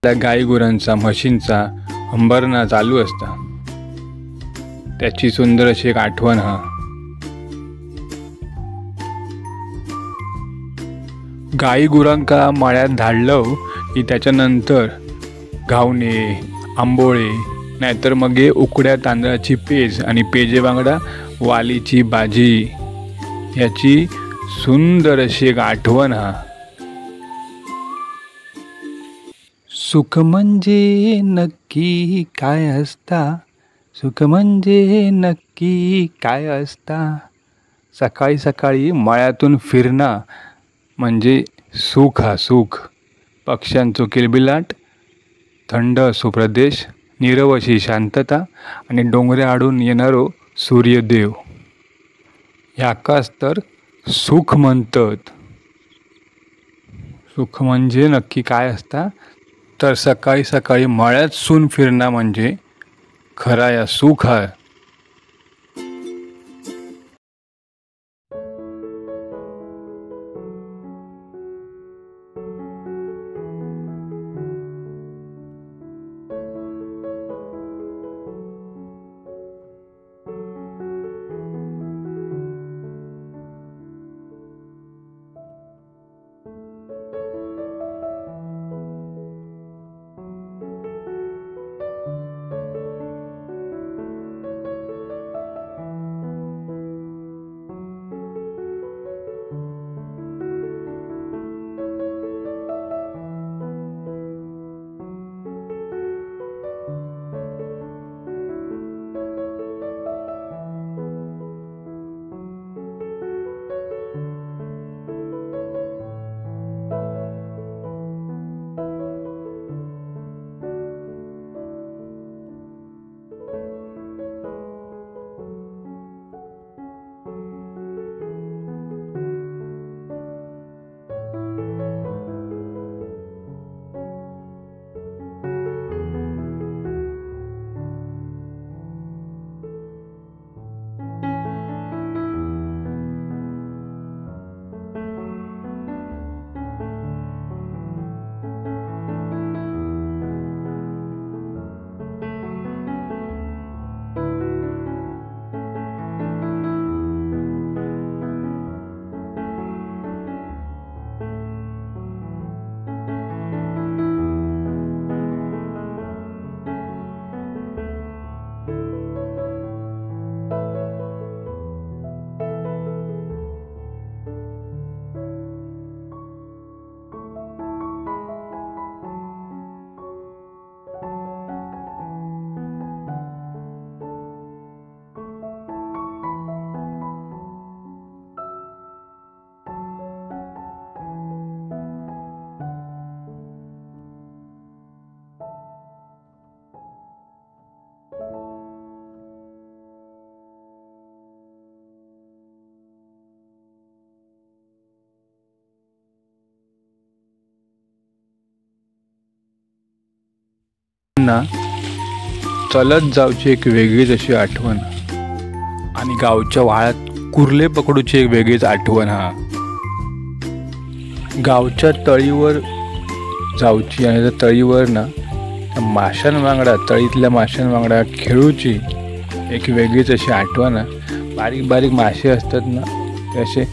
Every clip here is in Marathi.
त्या गाई गुरांचा म्हशींचा हंबरणा चालू असता। त्याची सुंदर अशी एक आठवण हा। गाई गुरांका मळ्यात धाडलं की त्याच्यानंतर घावणे, आंबोळे, नाहीतर मग उकड्या तांदळाची पेज आणि पेजे वांगडा वालीची भाजी, याची सुंदर अशी एक आठवण हा। सुख म्हणजे नक्की काय असता, सुख म्हणजे नक्की काय असता। सकाळी सकाळी मळ्यातून फिरणं म्हणजे सुख हा सुख। पक्ष्यांचो किलबिलाट, थंड असो प्रदेश, नीरव अशी शांतता आणि डोंगराआडून येणारो सूर्यदेव, ह्याकाच तर सुख म्हणतात। सुख म्हणजे नक्की काय असता, तर सकाळी सकाळी मळ्यात सून फिरणं म्हणजे खरा या सुख आहे। चलत जाऊची एक वेगळीच अशी आठवण आणि गावच्या वाळ्यात कुर्ले पकडूची एक वेगळीच आठवण हा। गावच्या तळीवर जाऊची आणि त्या तळीवर ना माशांवांगडा, तळीतल्या माशांवांगडा खेळूची एक वेगळीच अशी आठवण आहे। बारीक बारीक मासे असतात ना, ते असे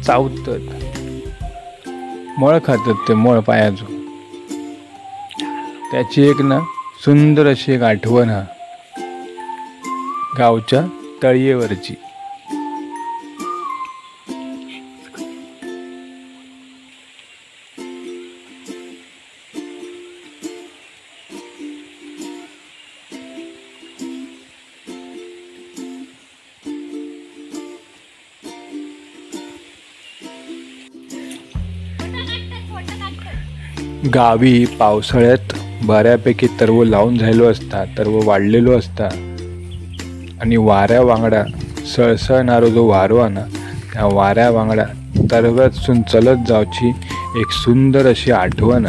चावतात, मळ खातात ते मळ पायाचो, त्याची एक ना सुंदर अशी एक आठवण हा गावच्या तळीवरची। गावी पावसाळ्यात बऱ्यापैकी तरव लावून झालेलो असता, तरव वाढलेलो असता आणि वाऱ्या वांगडा सळसळणारो जो वारो आहे ना, त्या वाऱ्या वांगडा तरव्यातून चलत जाऊची एक सुंदर अशी आठवण।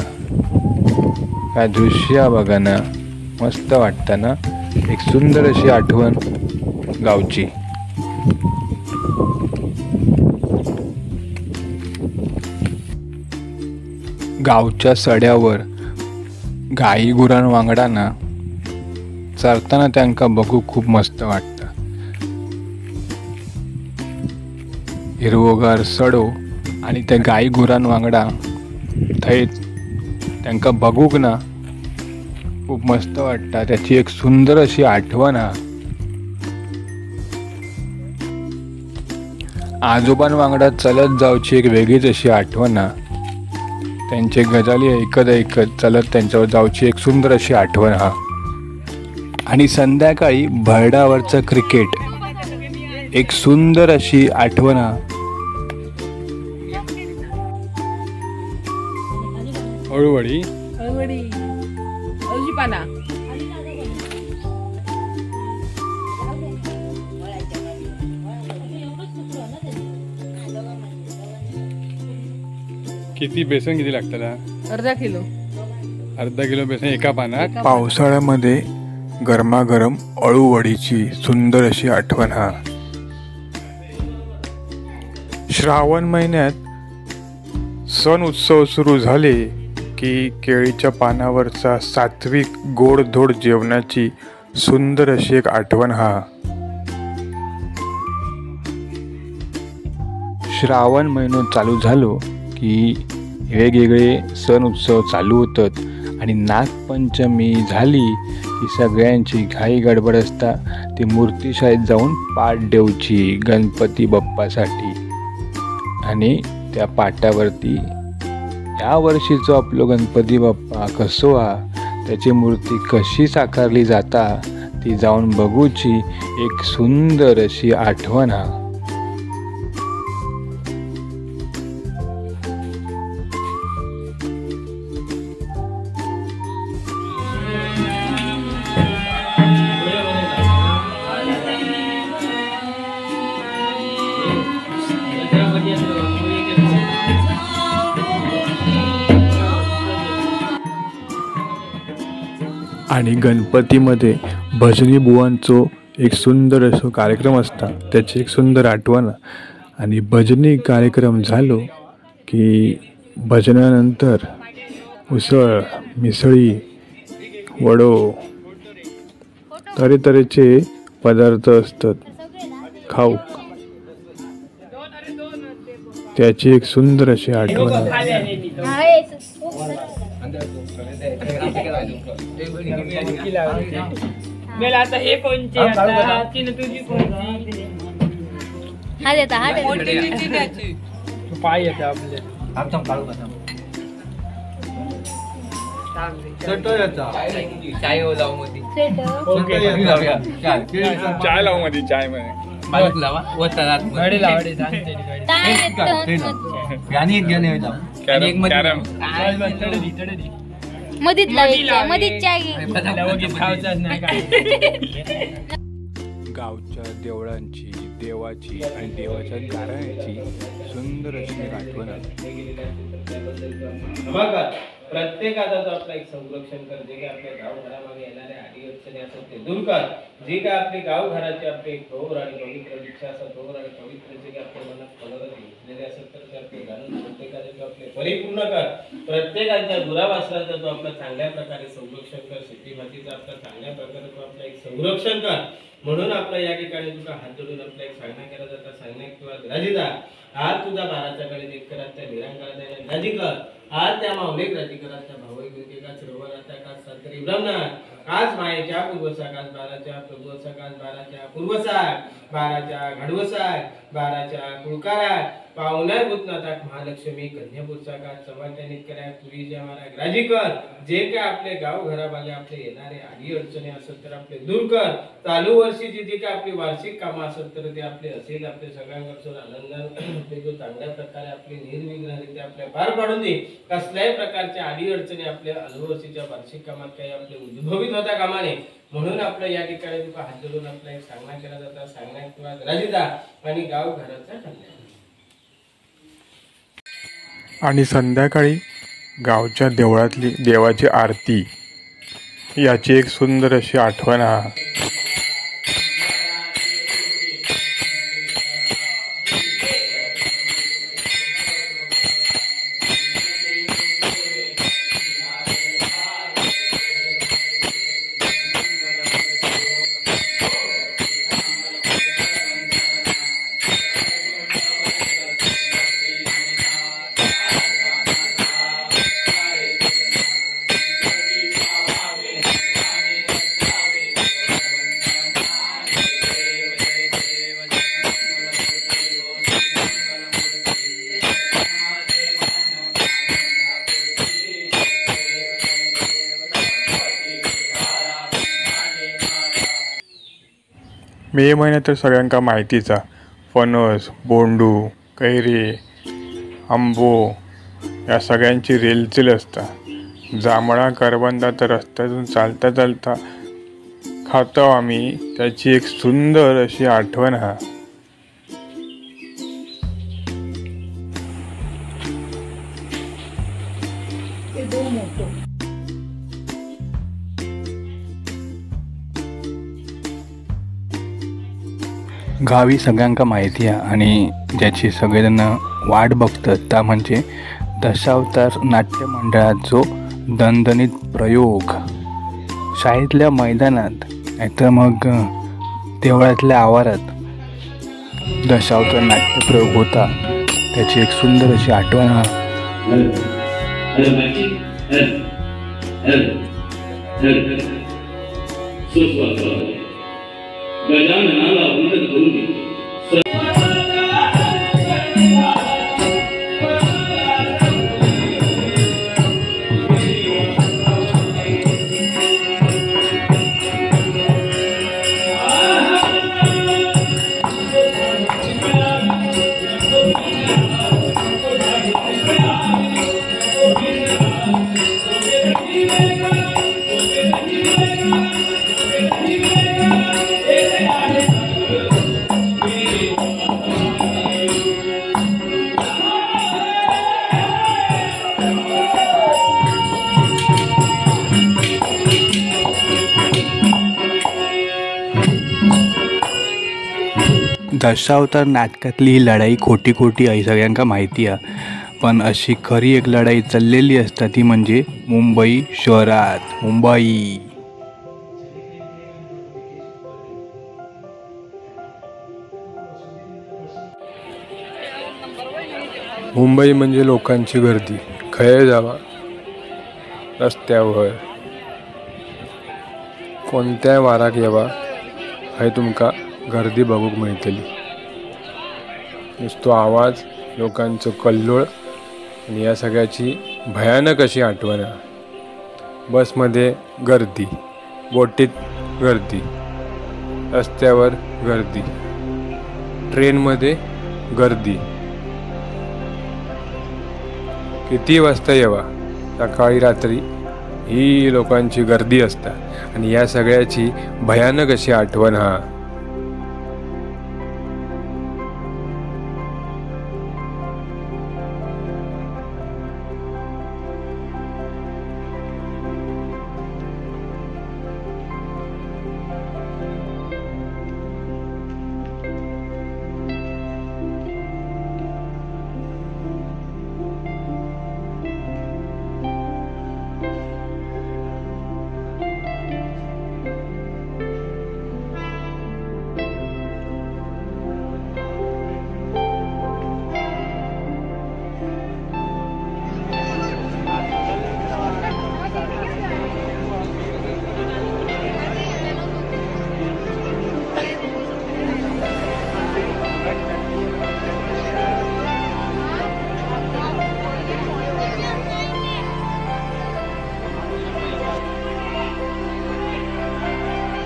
काय दृश्य बघा ना, मस्त वाटतं ना, एक सुंदर अशी आठवण गावची। गावच्या सड्यावर गाई गुरां वांगडा ना चरताना त्यांका बघू खूप मस्त वाटतं. हिरवोगार सडो आणि त्या गाई गुरां वांगडा थंय त्यांका बघूक ना खूप मस्त वाटतं. त्याची एक सुंदर अशी आठवण हा. आजोबां वांगडा चलत जाऊची एक वेगळीच अशी आठवण हा. त्यांचे गजाली ऐकत ऐकत चलत त्यांच्यावर जाऊची एक सुंदर अशी आठवण हा. आणि संध्याकाळी भरडावरचं क्रिकेट एक सुंदर अशी आठवण हा. अळूवडी पाना किती बेसन किती लागतं? अर्धा किलो बेसन एका पानात. पावसाळ्यामध्ये गरमागरम अळूवडीची सुंदर अशी आठवण हा. श्रावण महिन्यात सण उत्सव सुरू झाले की केळीच्या पानावरचा सात्विक गोडधोड जेवणाची सुंदर अशी एक आठवण हा. श्रावण महिनो चालू झालो की वेगवेगळे सण उत्सव चालू होतात आणि नागपंचमी झाली की सगळ्यांची घाई गडबड असता ती मूर्तीशाळेत जाऊन पाट देऊची गणपती बाप्पासाठी. आणि त्या पाटावरती या वर्षीचं आपलं गणपती बाप्पा कसो हा, त्याची मूर्ती कशी साकारली जाता ती जाऊन बघूची एक सुंदर अशी आठवण हा. आणि गणपतीमध्ये भजनी बुवांचो एक सुंदर असो कार्यक्रम असता, त्याची एक सुंदर आठवण. आणि भजनी कार्यक्रम झालो की भजनानंतर उसळ, मिसळी, वडो तऱ्हेतऱ्हेचे पदार्थ असतात खाऊ, त्याची एक सुंदर अशी आठवण. आता हे कोणची आता तिने तुझी कोणची हा देता हा देता पाय येते आपले आमचा काळू कसा चाय लावू मध्ये चाय लावू मध्ये चाय मध्ये बालक लावा वता गाडी लावडी सांगते गाणी एक घेऊन येऊ आणि एक मध्ये मधीच मधीच चाय घे. गावच्या देवळांची, देवाची आणि देवाच्या गाराण्याची सुंदर अशी आठवण आहे. प्रत्येकाचा जो आपला एक संरक्षण कर, जे काही आपल्या गाव घरामागे येणाऱ्या अडी अडचणी असतात ते दूर कर. जे काय आपले गाव घराचे आपले एक पवित्र आणि पवित्र दीक्षा असतात, पवित्र आणि पवित्र जे काही आपल्या मनात कलर घेतलेले असतात तर ते आपले घालून प्रत्येकाचे आपले परिपूर्ण कर. प्रत्येकाच्या दुरावासनाचा जो आपला चांगल्या प्रकारे संरक्षण कर. शेती मातीचा आपला चांगल्या प्रकारे तो आपला एक संरक्षण कर. म्हणून आपल्या या ठिकाणी तुझा हात जोडून आपला एक सांगणं केला जाता. सांगण्या किंवा राजीदा आज तुझा बाराच्या कडे देख कर, त्या निरंकाला राजी कर. आज त्या माऊली राजी कर, त्या भावई गुंतेका चिरवराच्या का सातरी ब्रह्मना आज मायेच्या पूर्वसाकास बाराच्या प्रभुवसाकास बाराच्या पूर्वसाक बाराच्या घडवसाक बाराच्या कुळकारा पावना भूतनाथाक महालक्ष्मी कन्यापूरसाकास समाजच्या नित्कऱ्या पुरीच्या महाराज राजी कर. जे काय आपले गाव घराबागे आपले येणारे आडी अडचणी असत तर आपले दूर कर. चालू वर्षीची जी काय आपली वार्षिक कामं असत तर ते आपले असेल आपले सगळ्यांकडून आनंदाने ते जो चांगल्या प्रकारे आपले निर्विघ्नरित्या आपल्या पार पाडून दे. कसल्याही प्रकारच्या आडी अडचणी आपल्या वर्षीच्या वार्षिक कामात काही आपले उद्भवित होता कामा नये. म्हणून आपल्या या ठिकाणी तुका हात जोडून आपला एक सांगणा केला जाता. सांगण्या किंवा राजीदा आणि गाव घराचा कल्याण. आणि संध्याकाळी गावच्या देवळातली देवाची आरती याची एक सुंदर अशी आठवण हा. मे महिन्यात तर सगळ्यांका माहितीचा फणस, बोंडू, कैरी, आंबो या सगळ्यांची रेलचेल असता. जांभळा करवंदा तर रस्त्यातून चालता चालता खातो आम्ही. त्याची एक सुंदर अशी आठवण हा. गावी सगळ्यांका माहिती आहे आणि ज्याची सगळेजण वाट बघतात त्या म्हणजे दशावतार नाट्य मंडळाचो दणदणीत प्रयोग. शाळेतल्या मैदानात नाहीतर मग देवळातल्या आवारात दशावतार नाट्यप्रयोग होता. त्याची एक सुंदर अशी आठवण हा. गजाननाला वंदन करू दे. दशावतार नाटकातली ही लढाई खोटी खोटी आहे सगळ्यांका माहिती आहे. पण अशी खरी एक लढाई चाललेली असता ती म्हणजे मुंबई शहरात. मुंबई म्हणजे लोकांची गर्दी. खंय जावा रस्त्यावर कोणत्या वाराक येवा हय तुमका गर्दी बघूक मिळतली. नुसतो आवाज, लोकांचं कल्लोळ आणि या सगळ्याची भयानक अशी आठवण. बसमध्ये गर्दी, बोटीत गर्दी, रस्त्यावर गर्दी, ट्रेनमध्ये गर्दी. किती वाजता येवा सकाळी रात्री ही लोकांची गर्दी असता आणि या सगळ्याची भयानक अशी आठवण हा.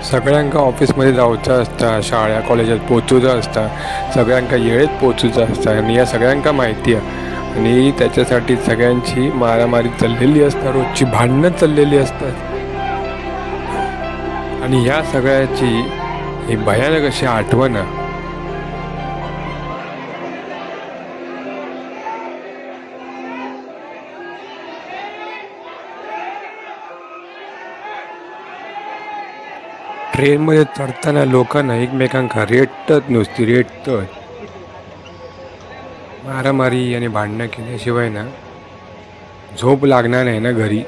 सगळ्यांका ऑफिसमध्ये जाऊचं असता, शाळा कॉलेजात पोचूचं असता, सगळ्यांका येळेत पोचूचं असता आणि या सगळ्यांका माहिती आहे. आणि त्याच्यासाठी सगळ्यांची मारामारी चाललेली असतात, रोजची भांडणं चाललेली असतात. आणि या सगळ्याची ही भयानक अशी आठवण. ट्रेनमध्ये चढताना लोकांना एकमेकांका रेटतात, नुसती रेटतात. मारामारी आणि भांडणं केल्याशिवाय ना झोप लागणार नाही ना घरी,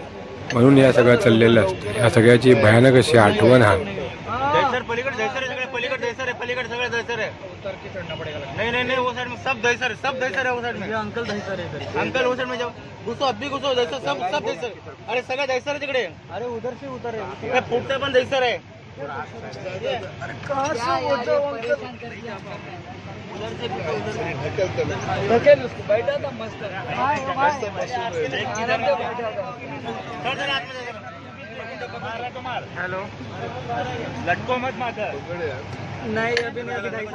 म्हणून या सगळं चाललेलं असतं. या सगळ्याची भयानक अशी आठवण हा. नहीं वो साइड में सब दहीसर है वो साइड में. अंकल वो साइड में जाओ, घुसो अब भी घुसो दहीसर सब दहीसर. अरे सगळं दहीसर है तिकडे. अरे उधर से उतर है फुटते पण दहीसर है. अरे कहां से उधर से बैठा था मस्त. हेलो लटको मत माता नहीं अभी नहीं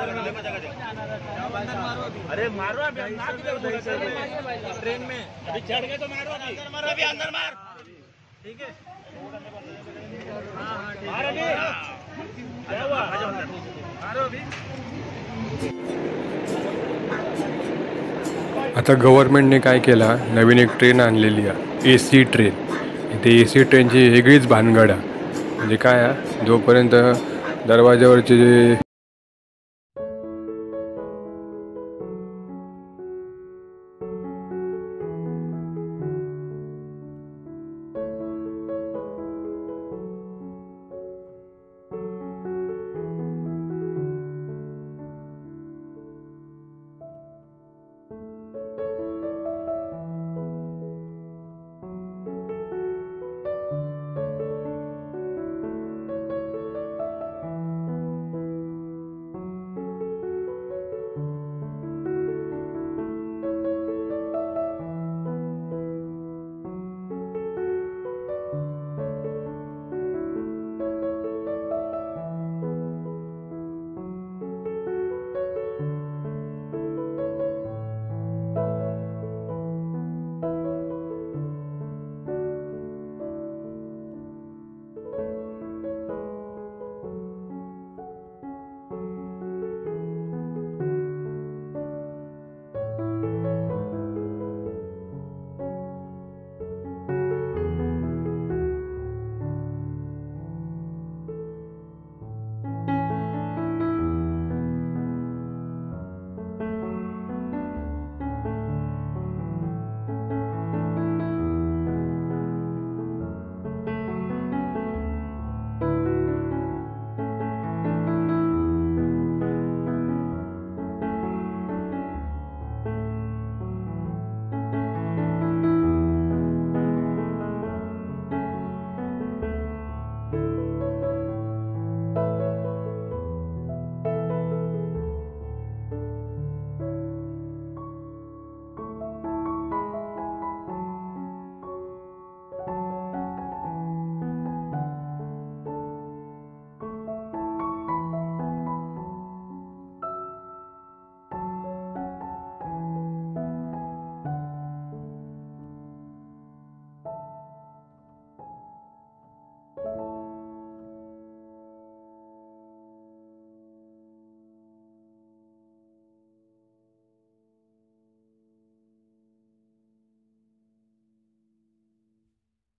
अरे मारो अभी ट्रेन में अभी चढ़ गए तो मारो अभी अंदर मार ठीक है मार अभी क्या हुआ मारो अभी आता गव्हर्नमेंटने काय केला, नवीन एक ट्रेन आणलेली आहे, AC ट्रेन. ते AC ट्रेनची वेगळीच भानगड आहे. म्हणजे काय आहे, जोपर्यंत दरवाज्यावरचे जे